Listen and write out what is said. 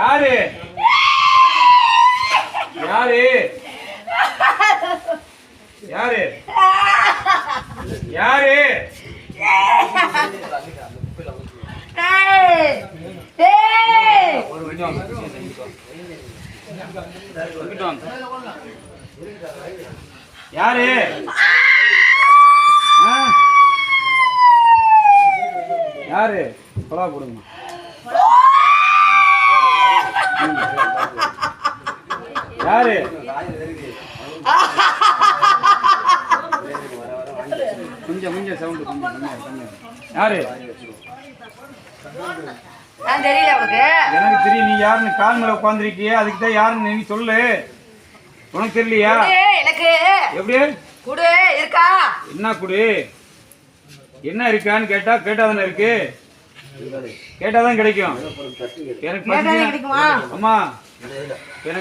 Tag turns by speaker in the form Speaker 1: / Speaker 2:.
Speaker 1: யாரு யாரு யாரு யாரு யாரு யாரு கொலா போடுங்க யாரு கொஞ்சம் கொஞ்சம் சவுண்ட் கொஞ்சம் யாரு
Speaker 2: தெரியல உனக்கு
Speaker 1: எனக்கு தெரியும் நீ யாருன்னு கால் மேல உட்காந்துருக்கிய அதுக்கு தான் யாருன்னு நீ சொல்லு உனக்கு தெரியலையா
Speaker 2: எனக்கு
Speaker 1: எப்படி
Speaker 2: குடு இருக்கா
Speaker 1: என்ன குடு என்ன இருக்கான்னு கேட்டா கேட்டாதானே இருக்கு கேட்டாதான் கிடைக்கும் எனக்கு
Speaker 2: கிடைக்குமா
Speaker 1: ஆமா எனக்கு